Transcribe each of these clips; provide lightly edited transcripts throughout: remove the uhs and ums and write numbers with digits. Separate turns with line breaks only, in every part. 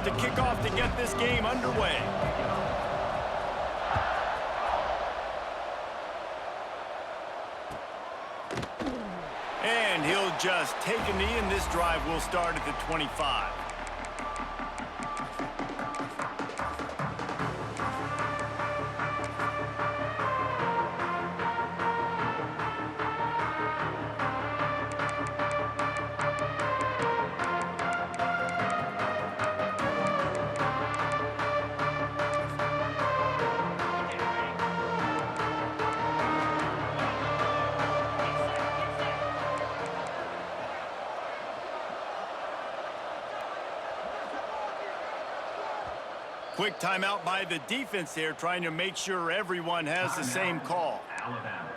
to kick off to get this game underway. And he'll just take a knee, and this drive will start at the 25. Quick timeout by the defense there, trying to make sure everyone has the same call.
Alabama.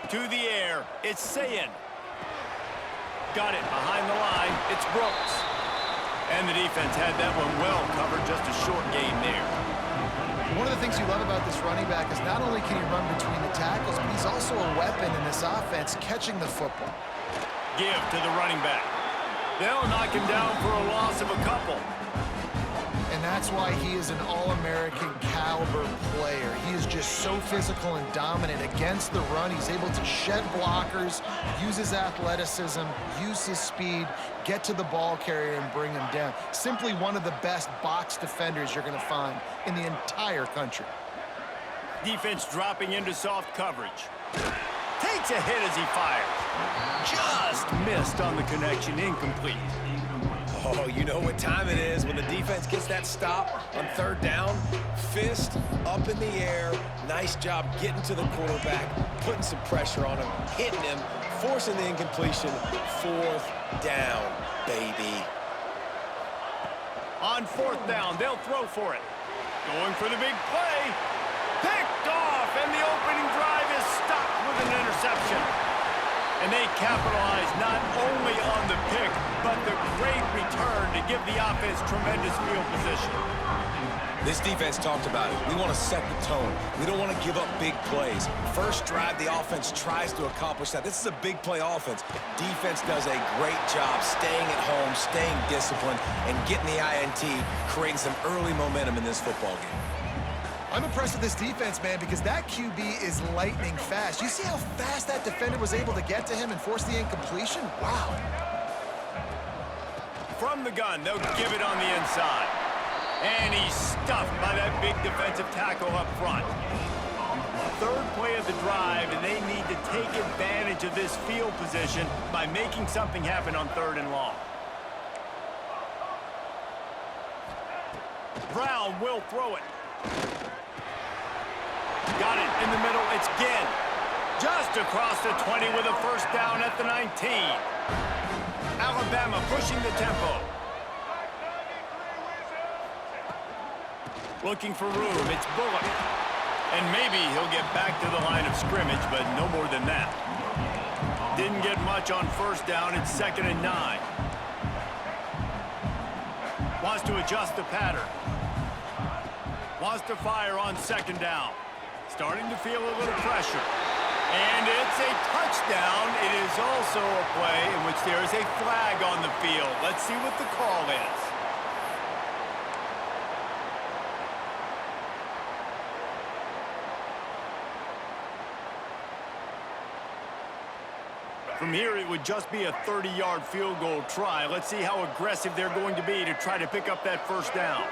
To the air, it's Sayin. Got it behind the line. It's Brooks. And the defense had that one well covered. Just a short gain there.
One of the things you love about this running back is not only can he run between the tackles, but he's also a weapon in this offense, catching the football.
Give to the running back. They'll knock him down for a loss of a couple.
And that's why he is an All-American caliber player. He is just so physical and dominant against the run. He's able to shed blockers, use his athleticism, use his speed, get to the ball carrier and bring him down. Simply one of the best box defenders you're going to find in the entire country.
Defense dropping into soft coverage. Takes a hit as he fires. Just missed on the connection, incomplete.
Oh, you know what time it is when the defense gets that stop on third down. Fist up in the air. Nice job getting to the quarterback, putting some pressure on him, hitting him, forcing the incompletion. Fourth down, baby.
On fourth down, they'll throw for it. Going for the big play. Picked off, and the opening drive is stopped with an interception. And they capitalize not only on the pick, but the great return to give the offense tremendous field position.
This defense talked about it. We want to set the tone. We don't want to give up big plays. First drive, the offense tries to accomplish that. This is a big play offense. Defense does a great job staying at home, staying disciplined, and getting the INT, creating some early momentum in this football game.
I'm impressed with this defense, man, because that QB is lightning fast. You see how fast that defender was able to get to him and force the incompletion? Wow.
From the gun, they'll give it on the inside. And he's stuffed by that big defensive tackle up front. Third play of the drive, and they need to take advantage of this field position by making something happen on third and long. Brown will throw it. Got it in the middle. It's Ginn. Just across the 20 with a first down at the 19. Alabama pushing the tempo. Looking for room. It's Bullock. And maybe he'll get back to the line of scrimmage, but no more than that. Didn't get much on first down. It's 2nd and 9. Wants to adjust the pattern. Wants to fire on 2nd down. Starting to feel a little pressure. And it's a touchdown. It is also a play in which there is a flag on the field. Let's see what the call is. From here, it would just be a 30-yard field goal try. Let's see how aggressive they're going to be to try to pick up that first down.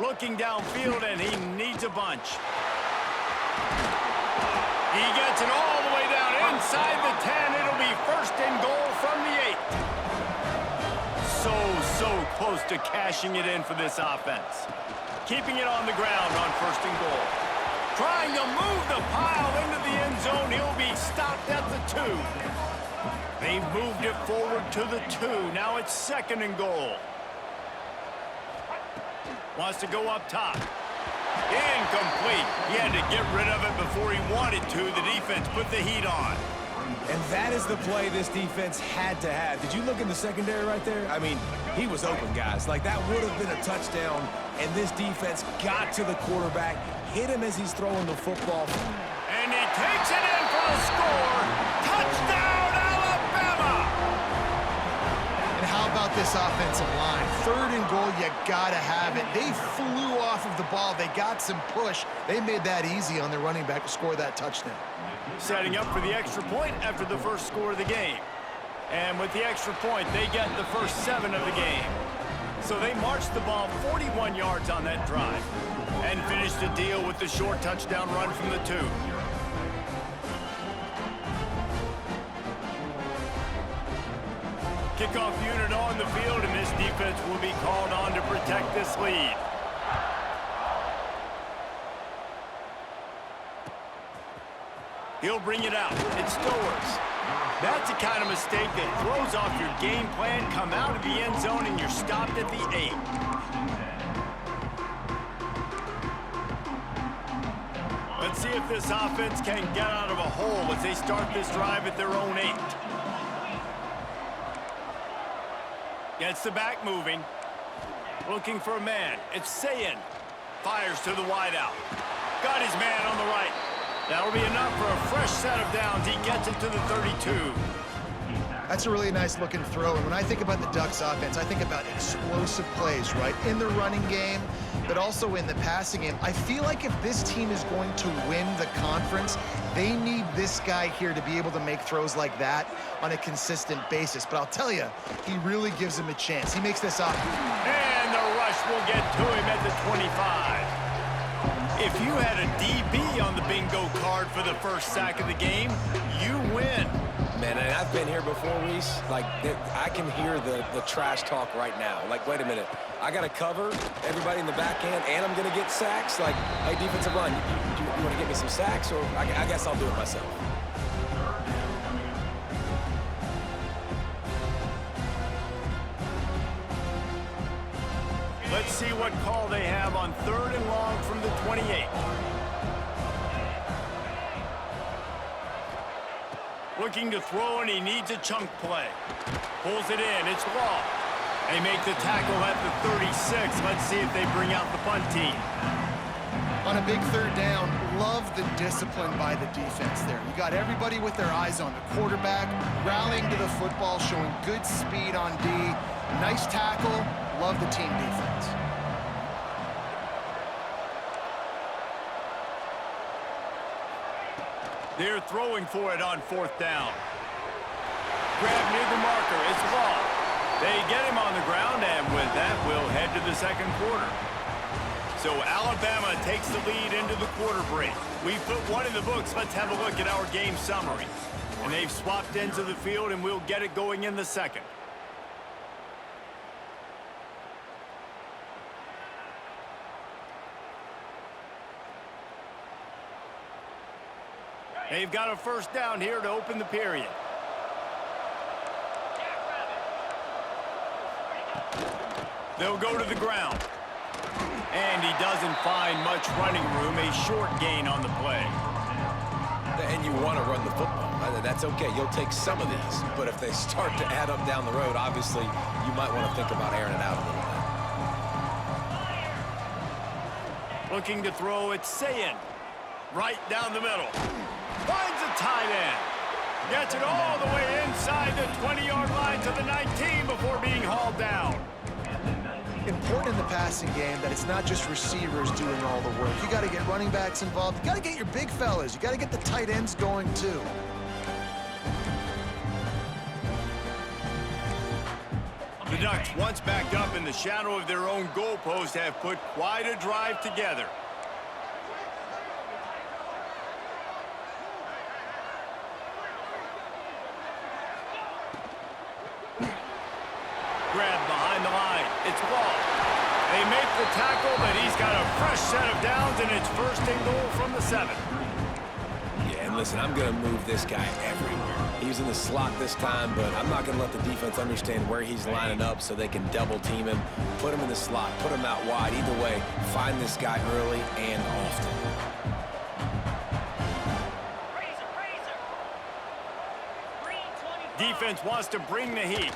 Looking downfield, and he needs a bunch. He gets it all the way down inside the 10. It'll be 1st and goal from the 8. So close to cashing it in for this offense. Keeping it on the ground on 1st and goal. Trying to move the pile into the end zone. He'll be stopped at the 2. They've moved it forward to the 2. Now it's 2nd and goal. Wants to go up top. Incomplete. He had to get rid of it before he wanted to. The defense put the heat on.
And that is the play this defense had to have. Did you look in the secondary right there? I mean, he was open, guys. Like, that would have been a touchdown, and this defense got to the quarterback, hit him as he's throwing the football.
And he takes it in for the score. Touchdown, Alabama!
And how about this offensive line? 3rd and goal, you gotta have it. They flew off of the ball. They got some push. They made that easy on their running back to score that touchdown.
Setting up for the extra point after the first score of the game. And with the extra point, they get the first 7 of the game. So they marched the ball 41 yards on that drive and finished the deal with the short touchdown run from the 2. Kickoff unit on the field, and this defense will be called on to protect this lead. He'll bring it out. It's Stowers. That's the kind of mistake that throws off your game plan. Come out of the end zone, and you're stopped at the 8. Let's see if this offense can get out of a hole as they start this drive at their own 8. Gets the back moving. Looking for a man. It's Sayin. Fires to the wideout. Got his man on the right. That'll be enough for a fresh set of downs. He gets it to the 32.
That's a really nice looking throw. And when I think about the Ducks offense, I think about explosive plays, right? In the running game, but also in the passing game. I feel like if this team is going to win the conference, they need this guy here to be able to make throws like that on a consistent basis. But I'll tell you, he really gives him a chance. He makes this up.
And the rush will get to him at the 25. If you had a DB on the bingo card for the first sack of the game, you win.
Man, and I've been here before, Reese. Like, I can hear the trash talk right now. Like, wait a minute. I got to cover everybody in the back end, and I'm going to get sacks? Like, hey, defensive line, you want to get me some sacks? Or I guess I'll do it myself.
Let's see what call they have on 3rd and long from the 28. Looking to throw, and he needs a chunk play. Pulls it in. It's Law. They make the tackle at the 36. Let's see if they bring out the punt team.
On a big 3rd down, love the discipline by the defense there. You got everybody with their eyes on the quarterback, rallying to the football, showing good speed on D. Nice tackle. Love the team defense.
They're throwing for it on 4th down. Grab near the marker. It's Law. They get him on the ground, and with that, we'll head to the 2nd quarter. So Alabama takes the lead into the quarter break. We've put one in the books. Let's have a look at our game summary. And they've swapped ends of the field, and we'll get it going in the 2nd. They've got a first down here to open the period. They'll go to the ground. And he doesn't find much running room. A short gain on the play.
And you want to run the football. That's okay. You'll take some of these. But if they start to add up down the road, obviously, you might want to think about airing it out a little bit.
Looking to throw, it's Sayin. Right down the middle. Finds a tight end. Gets it all the way inside the 20-yard line to the 19 before being hauled down.
Important in the passing game that it's not just receivers doing all the work. You got to get running backs involved. You got to get your big fellas. You got to get the tight ends going too.
The Ducks, once backed up in the shadow of their own goalpost, have put quite a drive together. Grab behind the line. It's Law. They make the tackle, but he's got a fresh set of downs, and it's 1st and goal from the 7.
Yeah, and listen, I'm going to move this guy everywhere. He was in the slot this time, but I'm not going to let the defense understand where he's lining up so they can double team him, put him in the slot, put him out wide. Either way, find this guy early and often.
Defense wants to bring the heat.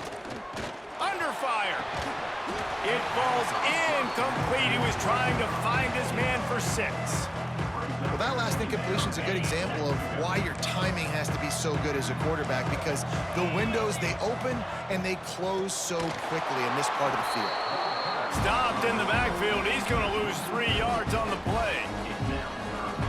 Under fire. It falls incomplete. He was trying to find his man for 6.
Well, that last incompletion is a good example of why your timing has to be so good as a quarterback, because the windows, they open and they close so quickly in this part of the field.
Stopped in the backfield. He's going to lose 3 yards on the play.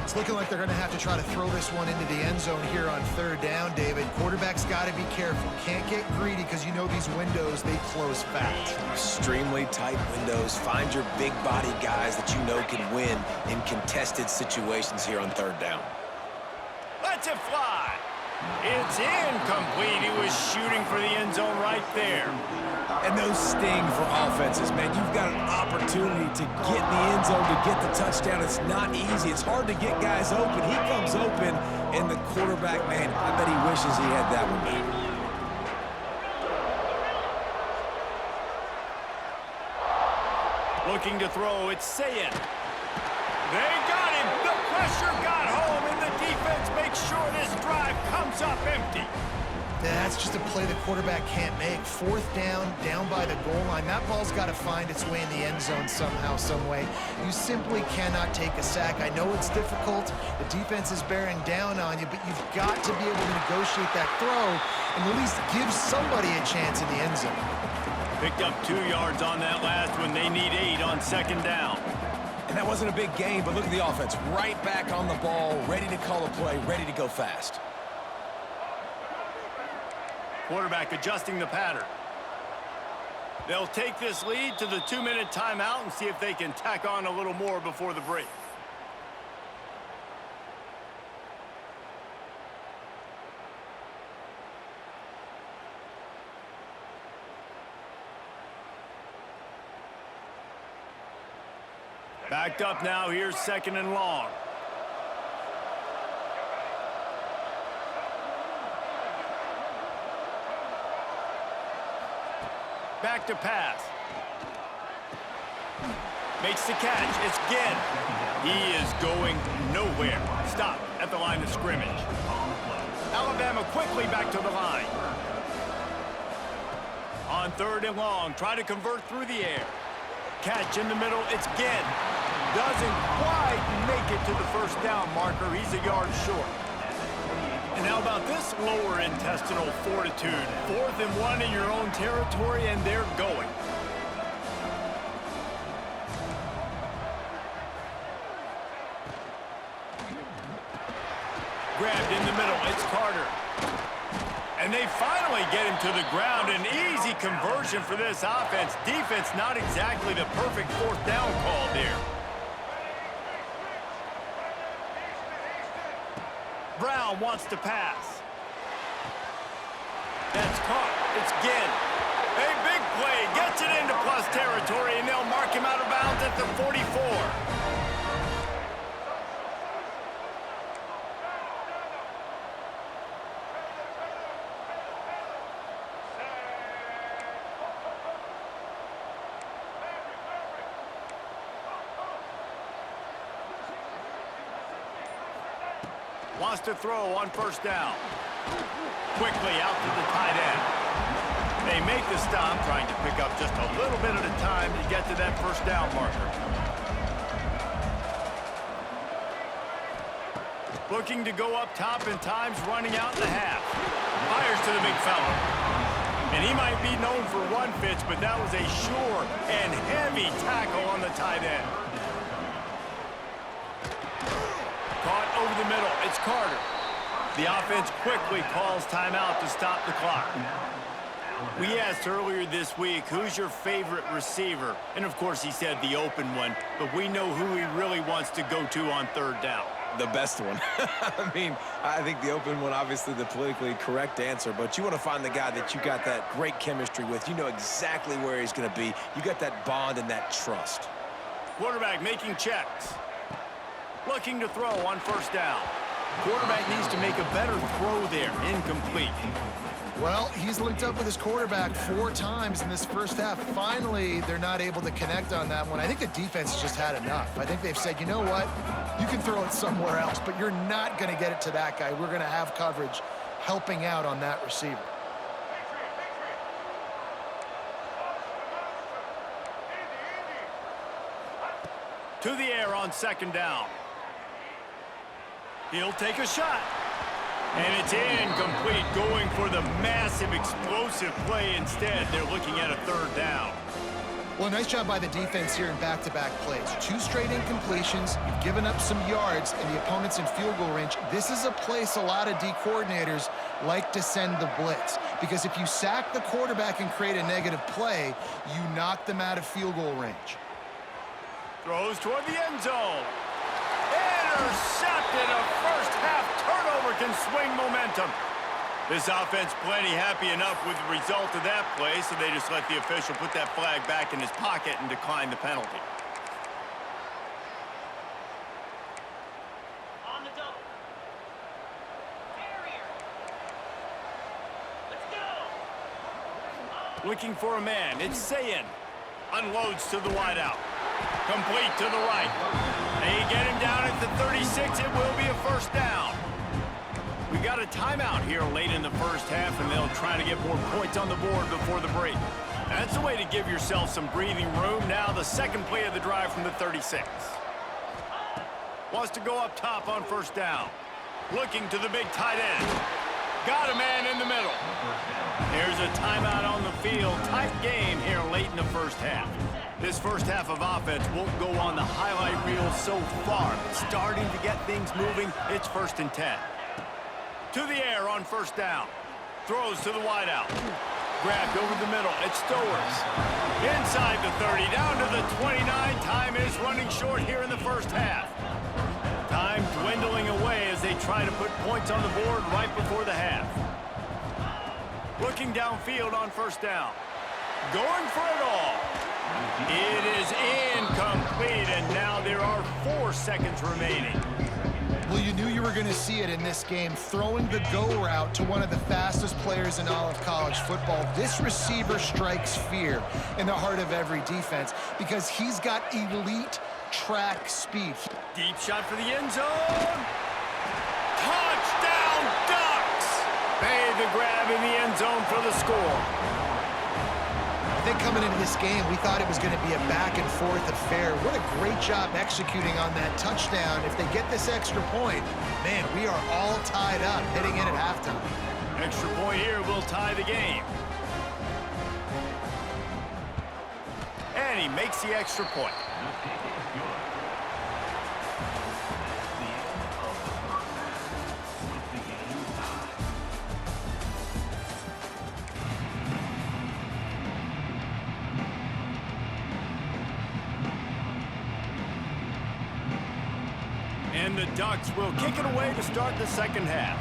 It's looking like they're going to have to try to throw this one into the end zone here on 3rd down, David. Quarterback's got to be careful. Can't get greedy because you know these windows, they close fast.
Extremely tight windows. Find your big body guys that you know can win in contested situations here on 3rd down.
Lets it fly. It's incomplete. He was shooting for the end zone right there.
And those sting for offenses, man. You've got an opportunity to get in the end zone, to get the touchdown. It's not easy. It's hard to get guys open. He comes open, and the quarterback, man, I bet he wishes he had that one back.
Looking to throw, it's Sayin. They got him. The pressure got home, and the defense makes sure this drive comes up empty.
That's just a play the quarterback can't make. 4th down, down by the goal line. That ball's got to find its way in the end zone somehow, some way. You simply cannot take a sack. I know it's difficult. The defense is bearing down on you, but you've got to be able to negotiate that throw and at least give somebody a chance in the end zone.
Picked up 2 yards on that last one. They need 8 on 2nd down.
And that wasn't a big gain, but look at the offense. Right back on the ball, ready to call a play, ready to go fast.
Quarterback adjusting the pattern. They'll take this lead to the 2-minute timeout and see if they can tack on a little more before the break. Backed up now. Here's 2nd and long. Back to pass. Makes the catch. It's Ginn. He is going nowhere. Stop at the line of scrimmage. Alabama quickly back to the line. On 3rd and long, try to convert through the air. Catch in the middle. It's Ginn. Doesn't quite make it to the 1st down marker. He's a yard short. And how about this lower intestinal fortitude? 4th and 1 in your own territory, and they're going. Grabbed in the middle. It's Carter. And they finally get him to the ground. An easy conversion for this offense. Defense not exactly the perfect 4th down call there. Brown wants to pass. That's caught. It's Ginn. A big play. Gets it into plus territory, and they'll mark him out of bounds at the 44. Wants to throw on 1st down. Quickly out to the tight end. They make the stop, trying to pick up just a little bit at a time to get to that 1st down marker. Looking to go up top, and time's running out in the half. Fires to the big fella. And he might be known for run fits, but that was a sure and heavy tackle on the tight end. Caught over the middle. It's Carter. The offense quickly calls timeout to stop the clock. We asked earlier this week, who's your favorite receiver? And, of course, he said the open one, but we know who he really wants to go to on 3rd down.
The best one. I mean, I think the open one, obviously the politically correct answer, but you want to find the guy that you got that great chemistry with. You know exactly where he's going to be. You got that bond and that trust.
Quarterback making checks. Looking to throw on 1st down. Quarterback needs to make a better throw there. Incomplete.
Well, he's linked up with his quarterback 4 times in this first half. Finally, they're not able to connect on that one. I think the defense has just had enough. I think they've said, you know what? You can throw it somewhere else, but you're not going to get it to that guy. We're going to have coverage helping out on that receiver.
To the air on second down. He'll take a shot. And it's incomplete, going for the massive explosive play instead. They're looking at a third down.
Well, nice job by the defense here in back-to-back plays. 2 straight incompletions. You've given up some yards, and the opponent's in field goal range. This is a place a lot of D coordinators like to send the blitz, because if you sack the quarterback and create a negative play, you knock them out of field goal range.
Throws toward the end zone. Intercepted. A first-half turnover can swing momentum. This offense plenty happy enough with the result of that play, so they just let the official put that flag back in his pocket and decline the penalty.
On the double. Carrier. Let's go.
Looking for a man. It's Sayin. Unloads to the wideout. Complete to the right. They get him down at the 36. It will be a first down. We got a timeout here late in the first half, and they'll try to get more points on the board before the break. That's a way to give yourself some breathing room. Now the second play of the drive from the 36. Wants to go up top on first down. Looking to the big tight end. Got a man in the middle. There's a timeout on the field. Tight game here late in the first half. This first half of offense won't go on the highlight reel so far. Starting to get things moving. It's 1st and 10. To the air on first down. Throws to the wideout. Grabbed over the middle. It's Stowers. Inside the 30, down to the 29. Time is running short here in the first half. Time dwindling away as they try to put points on the board right before the half. Looking downfield on first down. Going for it all. It is incomplete, and now there are 4 seconds remaining.
Well, you knew you were going to see it in this game, throwing the go route to one of the fastest players in all of college football. This receiver strikes fear in the heart of every defense because he's got elite track speed.
Deep shot for the end zone. Touchdown, Ducks! Made the grab in the end zone for the score.
I think coming into this game, we thought it was going to be a back-and-forth affair. What a great job executing on that touchdown. If they get this extra point, man, we are all tied up heading in at halftime.
Extra point here will tie the game. And he makes the extra point. And the Ducks will kick it away to start the second half.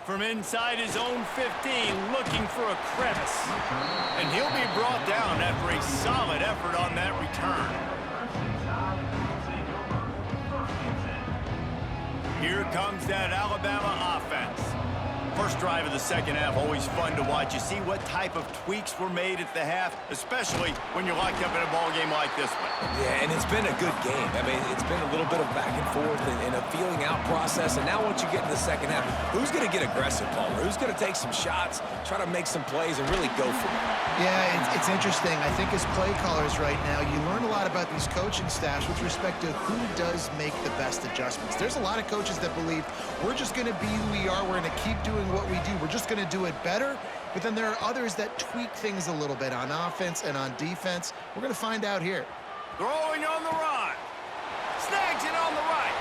From inside his own 15, looking for a crevice. And he'll be brought down after a solid effort on that return. Here comes that Alabama offense. First drive of the second half, always fun to watch. You see what type of tweaks were made at the half, especially when you're locked up in a ball game like this one.
Yeah, and it's been a good game. I mean, it's been a little bit of back and forth and a feeling out process. And now once you get in the second half, who's going to get aggressive, Paul? Who's going to take some shots, try to make some plays, and really go for it?
Yeah, it's interesting. I think as play callers right now, you learn a lot about these coaching staffs with respect to who does make the best adjustments. There's a lot of coaches that believe we're just going to be who we are. We're going to keep doing what we do. We're just going to do it better. But then there are others that tweak things a little bit on offense and on defense. We're going to find out here.
Throwing on the run. Snags it on the right.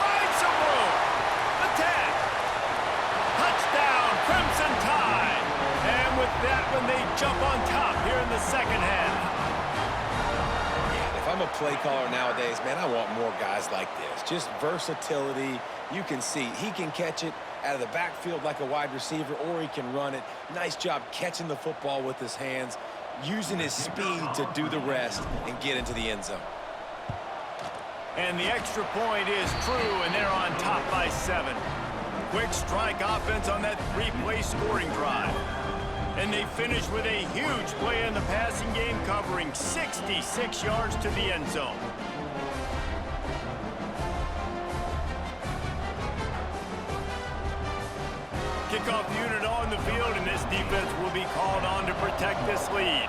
Finds some room. The 10. Touchdown, Crimson Tide. And with that one, they jump on top here in the second half.
If I'm a play caller nowadays, man, I want more guys like this. Just versatility. You can see he can catch it out of the backfield like a wide receiver, or he can run it. Nice job catching the football with his hands, using his speed to do the rest and get into the end zone.
And the extra point is true, and they're on top by 7. Quick strike offense on that 3-play scoring drive. And they finish with a huge play in the passing game, covering 66 yards to the end zone. Kickoff unit on the field, and this defense will be called on to protect this lead.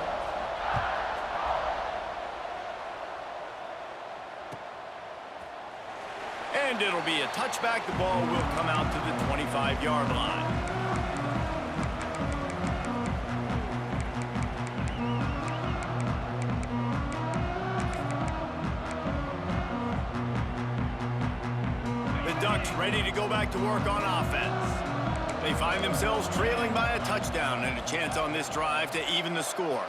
And it'll be a touchback. The ball will come out to the 25-yard line. The Ducks ready to go back to work on offense. They find themselves trailing by a touchdown and a chance on this drive to even the score.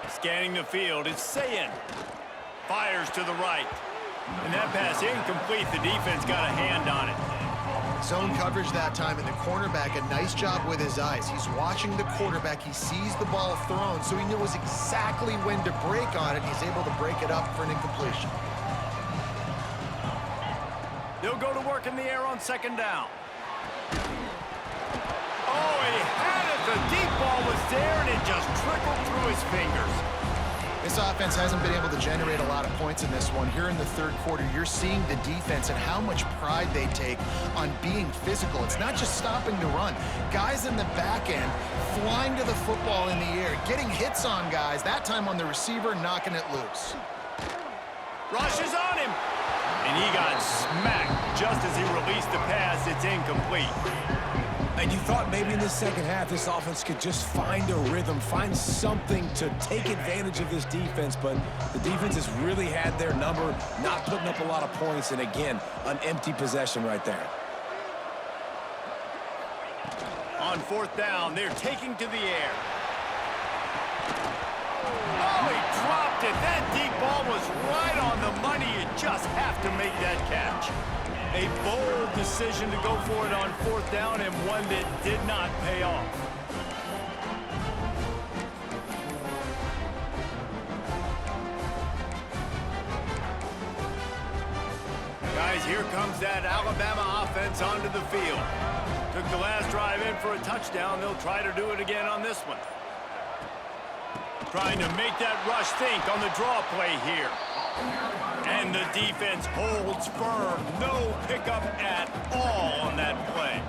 Scanning the field, it's Sayin. Fires to the right. And that pass incomplete. The defense got a hand on it.
Zone coverage that time, and the cornerback, a nice job with his eyes. He's watching the quarterback. He sees the ball thrown, so he knows exactly when to break on it. He's able to break it up for an incompletion.
They'll go to work in the air on second down. Oh, he had it. The deep ball was there, and it just trickled through his fingers.
This offense hasn't been able to generate a lot of points in this one. Here in the third quarter, you're seeing the defense and how much pride they take on being physical. It's not just stopping the run. Guys in the back end flying to the football in the air, getting hits on guys, that time on the receiver, knocking it loose.
Rush is on him. And he got smacked just as he released the pass. It's incomplete.
And you thought maybe in the second half this offense could just find a rhythm, find something to take advantage of this defense, but the defense has really had their number, not putting up a lot of points, and again, an empty possession right there.
On fourth down, they're taking to the air. Oh, he dropped it. That deep ball was right on the money. You just have to make that catch. A bold decision to go for it on fourth down, and one that did not pay off. Guys, here comes that Alabama offense onto the field. Took the last drive in for a touchdown. They'll try to do it again on this one. Trying to make that rush think on the draw play here. And the defense holds firm. No pickup at all on that play.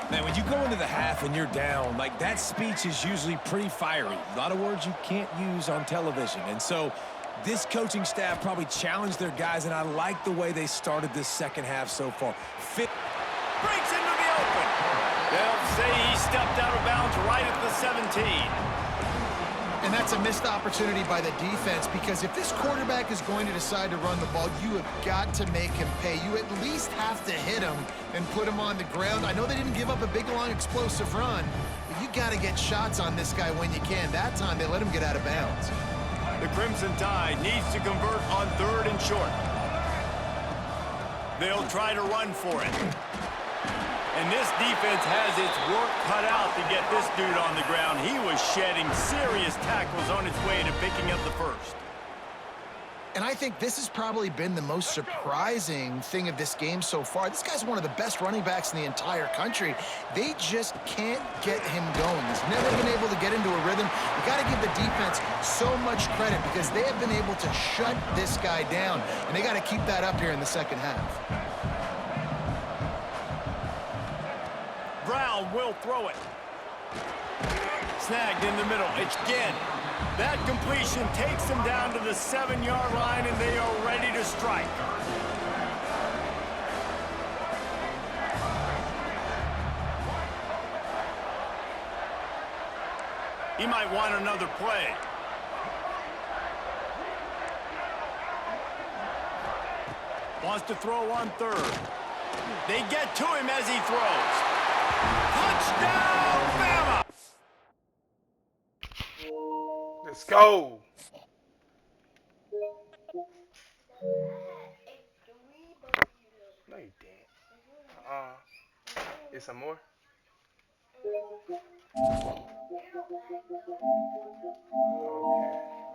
Man, when you go into the half and you're down, like that speech is usually pretty fiery. A lot of words you can't use on television. And so this coaching staff probably challenged their guys, and I like the way they started this second half so far.
Breaks into the open. They'll say he stepped out of bounds right at the 17.
And that's a missed opportunity by the defense, because if this quarterback is going to decide to run the ball, you have got to make him pay. You at least have to hit him and put him on the ground. I know they didn't give up a big, long, explosive run, but you got to get shots on this guy when you can. That time, they let him get out of bounds.
The Crimson Tide needs to convert on third and short. They'll try to run for it. And this defense has its work cut out to get this dude on the ground. He was shedding serious tackles on his way to picking up the first.
And I think this has probably been the most surprising thing of this game so far. This guy's one of the best running backs in the entire country. They just can't get him going. He's never been able to get into a rhythm. You got to give the defense so much credit, because they have been able to shut this guy down. And they got to keep that up here in the second half.
Brown will throw it. Snagged in the middle. It's Ginn. That completion takes them down to the 7-yard line, and they are ready to strike. He might want another play. Wants to throw on third. They get to him as he throws. Touchdown, Bama!
Let's go. No, you didn't. Is some more? Okay.